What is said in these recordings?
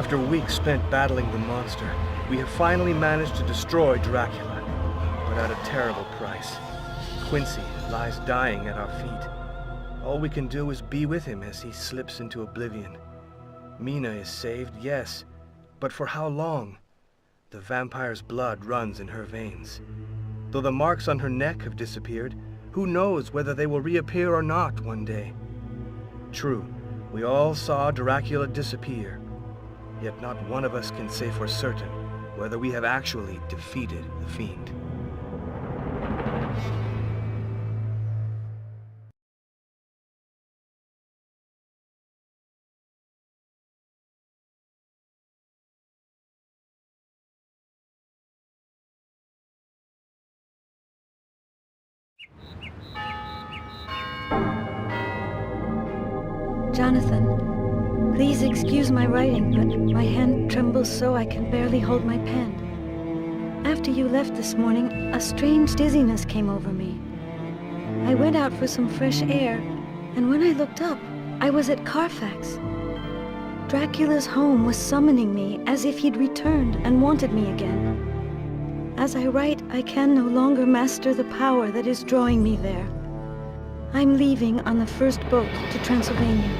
After weeks spent battling the monster, we have finally managed to destroy Dracula, but at a terrible price. Quincy lies dying at our feet. All we can do is be with him as he slips into oblivion. Mina is saved, yes, but for how long? The vampire's blood runs in her veins. Though the marks on her neck have disappeared, who knows whether they will reappear or not one day? True, we all saw Dracula disappear, yet not one of us can say for certain whether we have actually defeated the fiend. Jonathan, please excuse my writing, but my hand trembles so I can barely hold my pen. After you left this morning, a strange dizziness came over me. I went out for some fresh air, and when I looked up, I was at Carfax. Dracula's home was summoning me as if he'd returned and wanted me again. As I write, I can no longer master the power that is drawing me there. I'm leaving on the first boat to Transylvania.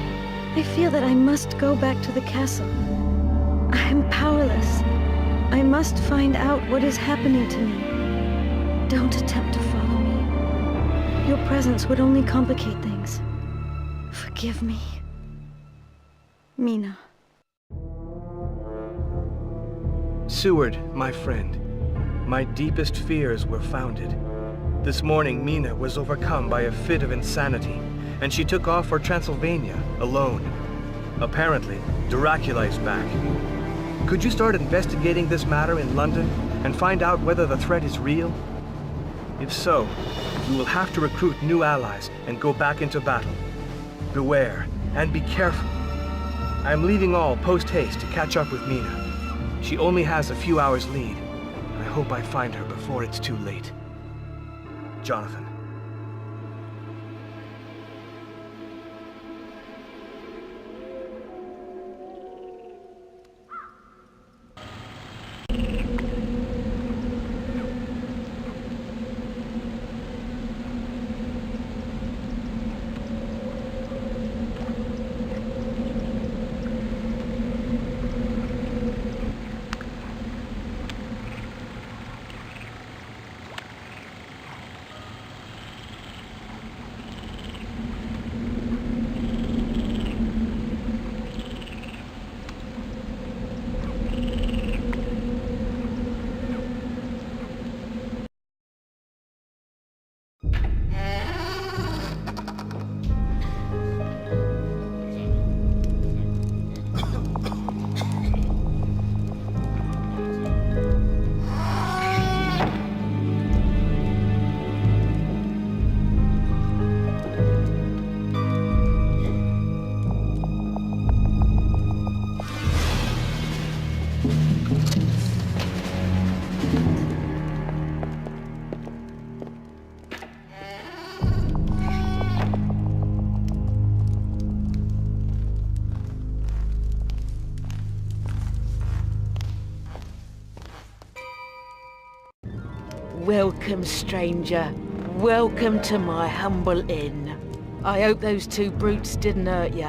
I feel that I must go back to the castle. I am powerless. I must find out what is happening to me. Don't attempt to follow me. Your presence would only complicate things. Forgive me. Mina. Seward, my friend, my deepest fears were founded. This morning, Mina was overcome by a fit of insanity, and she took off for Transylvania alone. Apparently, Dracula is back. Could you start investigating this matter in London and find out whether the threat is real? If so, we will have to recruit new allies and go back into battle. Beware, and be careful. I am leaving all post-haste to catch up with Mina. She only has a few hours lead. I hope I find her before it's too late. Jonathan. Welcome, stranger. Welcome to my humble inn. I hope those two brutes didn't hurt you.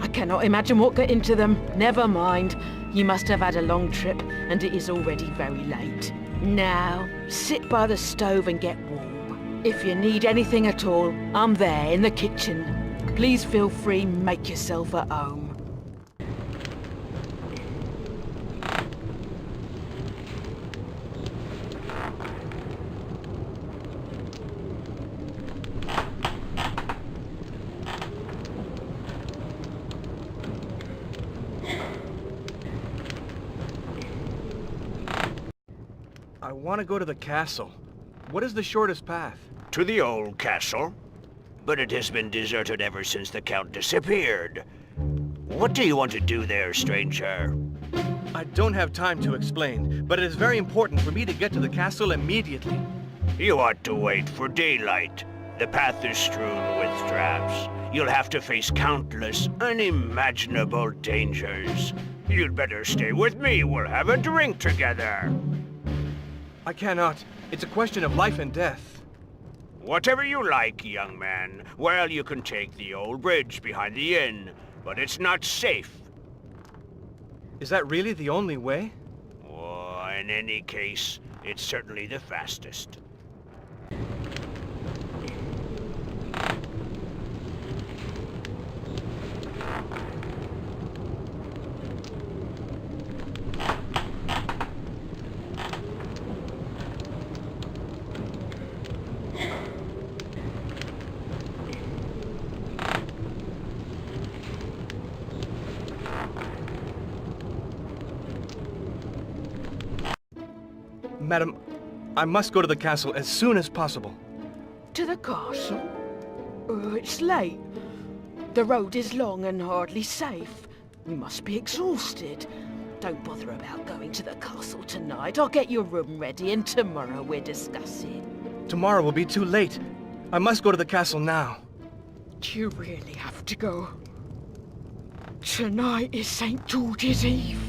I cannot imagine what got into them. Never mind. You must have had a long trip, and it is already very late. Now, sit by the stove and get warm. If you need anything at all, I'm there in the kitchen. Please feel free, make yourself at home. I want to go to the castle. What is the shortest path? To the old castle? But it has been deserted ever since the Count disappeared. What do you want to do there, stranger? I don't have time to explain, but it is very important for me to get to the castle immediately. You ought to wait for daylight. The path is strewn with traps. You'll have to face countless, unimaginable dangers. You'd better stay with me. We'll have a drink together. I cannot. It's a question of life and death. Whatever you like, young man. Well, you can take the old bridge behind the inn, but it's not safe. Is that really the only way? Oh, in any case, it's certainly the fastest. Madam, I must go to the castle as soon as possible. To the castle? It's late. The road is long and hardly safe. You must be exhausted. Don't bother about going to the castle tonight. I'll get your room ready and tomorrow we'll discuss it. Tomorrow will be too late. I must go to the castle now. Do you really have to go? Tonight is St. George's Eve.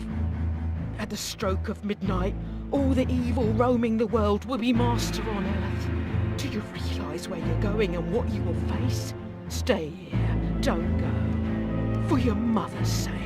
At the stroke of midnight, all the evil roaming the world will be master on Earth. Do you realize where you're going and what you will face? Stay here. Don't go. For your mother's sake.